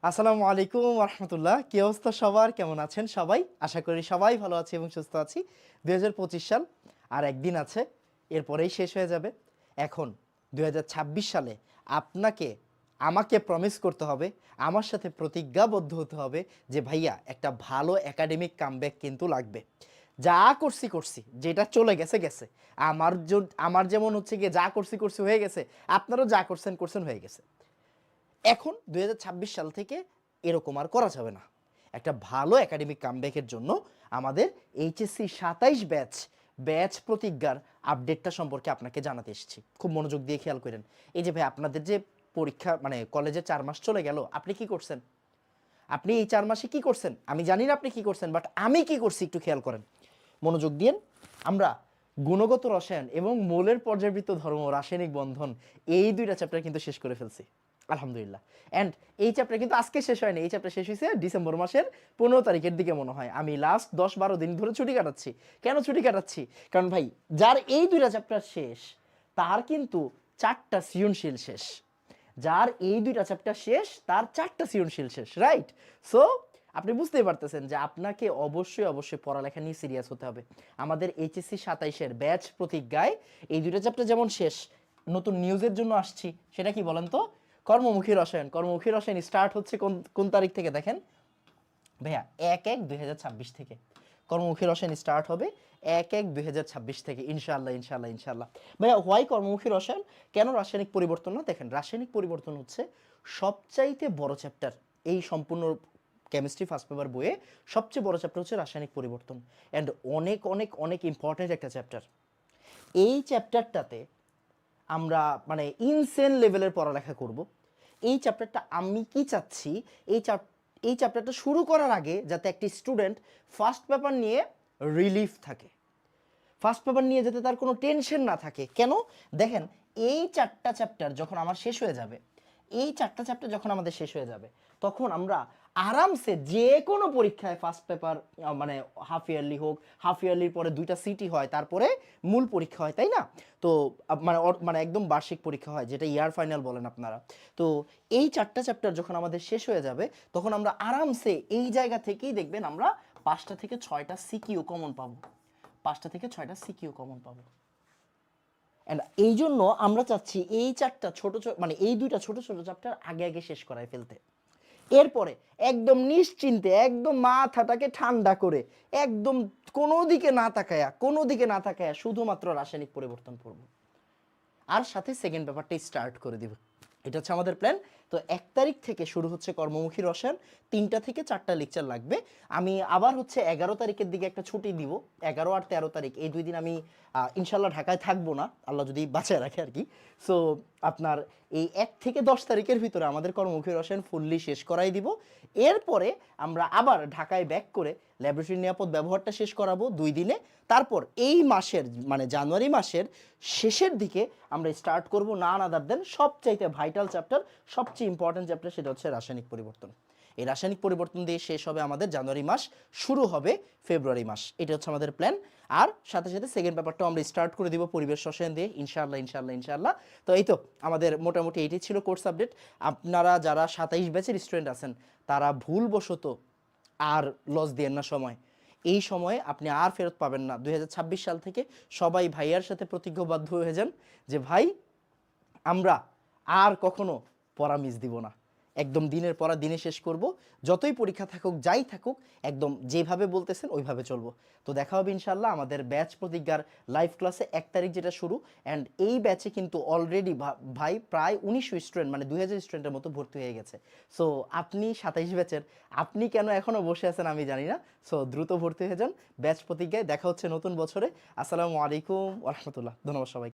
আসসালামু আলাইকুম রহমতুল্লাহ। কি অবস্থা সবার, কেমন আছেন সবাই? আশা করি সবাই ভালো আছে এবং সুস্থ আছি। 2025 সাল আর একদিন আছে, এরপরেই শেষ হয়ে যাবে। এখন 2026 সালে আপনাকে আমাকে প্রমিস করতে হবে, আমার সাথে প্রতিজ্ঞাবদ্ধ হতে হবে যে ভাইয়া একটা ভালো একাডেমিক কামব্যাক কিন্তু লাগবে। যা করছি করছি, যেটা চলে গেছে গেছে। আমার যেমন হচ্ছে গিয়ে যা করছি করছি হয়ে গেছে, আপনারও যা করছেন করছেন হয়ে গেছে। এখন 2026 সাল থেকে এরকম আর করা যাবে না। একটা ভালো একাডেমিক কামব্যাকের জন্য আমাদের এইচএসসি 27 ব্যাচ প্রতিজ্ঞার আপডেটটা সম্পর্কে আপনাকে জানাতে এসেছি। খুব মনোযোগ দিয়ে খেয়াল করেন। এই যে ভাই, আপনাদের যে পরীক্ষা মানে কলেজে 4 মাস চলে গেল, আপনি কি করছেন? আপনি এই 4 মাসে কি করছেন? আমি জানি না আপনি কি করছেন, বাট আমি কি করছি একটু খেয়াল করেন, মনোযোগ দিন। আমরা গুণগত রসায়ন এবং মৌলের পর্যাবৃত্ত ধর্ম, রাসায়নিক বন্ধন, এই দুইটা চ্যাপ্টার কিন্তু শেষ করে ফেলছি আলহামদুলিল্লাহ। অ্যান্ড এই চ্যাপ্টার কিন্তু আজকে শেষ হয়নি, এই চ্যাপ্টার শেষ হয়েছে ডিসেম্বর মাসের 15 তারিখের দিকে মনে হয়। আমি লাস্ট 10-12 দিন ধরে ছুটি কাটাচ্ছি। কেন ছুটি কাটাচ্ছি? কারণ ভাই, যার এই দুইটা চ্যাপ্টার শেষ, তার কিন্তু 4টা সৃজনশীল শেষ। যার এই দুইটা চ্যাপ্টার শেষ, তার 4টা সৃজনশীল শেষ, রাইট? সো আপনি বুঝতেই পারতেছেন যে আপনাকে অবশ্যই অবশ্যই পড়ালেখা নিয়ে সিরিয়াস হতে হবে। আমাদের এইচএসসি 27-এর ব্যাচ প্রতিজ্ঞায় এই দুইটা চ্যাপ্টার যেমন শেষ, নতুন নিউজের জন্য আসছি। সেটা কি বলেন তো? কর্মমুখী রসায়ন। কর্মমুখী রসায়ন স্টার্ট হচ্ছে কোন কোন তারিখ থেকে দেখেন ভাইয়া? 1/1/2026 থেকে কর্মমুখী রসায়ন স্টার্ট হবে। 1/1/2026 থেকে ইনশাআল্লাহ ইনশাআল্লাহ ইনশাআল্লাহ। ভাইয়া, হোয়াই কর্মমুখী রসায়ন? কেন রাসায়নিক পরিবর্তন না? দেখেন, রাসায়নিক পরিবর্তন হচ্ছে সবচাইতে বড় চ্যাপ্টার। এই সম্পূর্ণ কেমিস্ট্রি ফার্স্ট পেপার বইয়ে সবচেয়ে বড় চ্যাপ্টার হচ্ছে রাসায়নিক পরিবর্তন, অ্যান্ড অনেক অনেক অনেক ইম্পর্টেন্ট একটা চ্যাপ্টার। এই চ্যাপ্টারটাতে আমরা মানে ইনসেন লেভেলের পড়ালেখা করব। এই চ্যাপ্টারটা আমি কি চাচ্ছি, এই চ্যাপ্টারটা শুরু করার আগে যাতে একটি স্টুডেন্ট ফার্স্ট পেপার নিয়ে রিলিফ থাকে, ফার্স্ট পেপার নিয়ে যাতে তার কোনো টেনশন না থাকে। কেন? দেখেন, এই 4টা চ্যাপ্টার যখন আমার শেষ হয়ে যাবে, এই 4টা চ্যাপ্টার যখন আমাদের শেষ হয়ে যাবে, তখন আমরা আরামসে যে কোনো পরীক্ষায় ফার্স্ট পেপার মানে হাফ ইয়ারলি হোক, হাফ ইয়ারলির পরে 2টা সিটি হয়, তারপরে মূল পরীক্ষা হয়, তাই না? তো মানে একদম বার্ষিক পরীক্ষা হয়, যেটা ইয়ার ফাইনাল বলেন আপনারা। তো এই 4টা চ্যাপ্টার যখন আমাদের শেষ হয়ে যাবে, তখন আমরা আরামসে এই জায়গা থেকেই দেখবেন আমরা 5টা থেকে 6টা সিকিউ কমন পাবো। 5টা থেকে 6টা সিকিউ কমন পাবো। অ্যান্ড এই জন্য আমরা চাচ্ছি এই 4টা মানে এই 2টা ছোট ছোট চ্যাপ্টার আগে আগে শেষ করায় ফেলতে। এরপরে একদম নিশ্চিন্তে, একদম মাথাটাকে ঠান্ডা করে, একদম কোনো দিকে না তাকায়া শুধুমাত্র রাসায়নিক পরিবর্তন পড়ব, আর সাথে সেকেন্ড পেপারটা স্টার্ট করে দিব। এটা হচ্ছে আমাদের প্ল্যান। তো 1 তারিখ থেকে শুরু হচ্ছে কর্মমুখী রসায়ন। 3টা থেকে 4টা লেকচার লাগবে। আমি আবার হচ্ছে 11 তারিখের দিকে একটা ছুটি দিব। 11 আর 13 তারিখ এই 2 দিন আমি ইনশাল্লাহ ঢাকায় থাকবো না, আল্লাহ যদি বাঁচায় রাখে আর কি। সো আপনার এই 1 থেকে 10 তারিখের ভিতরে আমাদের কর্মমুখী রসায়ন ফুললি শেষ করাই দিব। এরপরে আমরা আবার ঢাকায় ব্যাক করে ল্যাবরেটরি নিরাপদ ব্যবহারটা শেষ করাবো 2 দিনে। তারপর এই মাসের মানে জানুয়ারি মাসের শেষের দিকে আমরা স্টার্ট করব নান আদার দেন সবচাইতে ভাইটাল চ্যাপ্টার, সবচেয়ে ইম্পর্টেন্ট চ্যাপ্টার, সেটা হচ্ছে রাসায়নিক পরিবর্তন। এই রাসায়নিক পরিবর্তন দিয়ে শেষ হবে আমাদের জানুয়ারি মাস, শুরু হবে ফেব্রুয়ারি মাস। এটা হচ্ছে আমাদের প্ল্যান। আর সাথে সাথে সেকেন্ড পেপারটাও আমরা স্টার্ট করে দিব পরিবেশ রসায়ন দিয়ে ইনশাআল্লাহ ইনশাআল্লাহ ইনশাআল্লাহ। তো এই তো আমাদের মোটামুটি এইটাই ছিল কোর্স আপডেট। আপনারা যারা 27 ব্যাচের স্টুডেন্ট আছেন, তারা ভুলবশত আর লস দিয়েন না সময়। এই সময়ে আপনি আর ফেরত পাবেন না। 2026 সাল থেকে সবাই ভাইয়ার সাথে প্রতিজ্ঞাবদ্ধ হয়ে যান যে ভাই, আমরা আর কখনো পড়া মিস দিব না। একদম দিনের পড়া দিনে শেষ করব। যতই পরীক্ষা থাকুক, যাই থাকুক, একদম যেভাবে বলতেছেন ওইভাবে চলবো। তো দেখা হবে ইনশাল্লাহ আমাদের ব্যাচ প্রতিজ্ঞার লাইভ ক্লাসে 1 তারিখ যেটা শুরু। অ্যান্ড এই ব্যাচে কিন্তু অলরেডি ভাই প্রায় 1900 স্টুডেন্ট মানে 2000 স্টুডেন্টের মতো ভর্তি হয়ে গেছে। সো আপনি 27 ব্যাচের, আপনি কেন এখনও বসে আছেন আমি জানি না। সো দ্রুত ভর্তি হয়ে যান ব্যাচ প্রতিজ্ঞায়। দেখা হচ্ছে নতুন বছরে। আসসালামু আলাইকুম ওয়া রাহমাতুল্লাহ। ধন্যবাদ সবাই।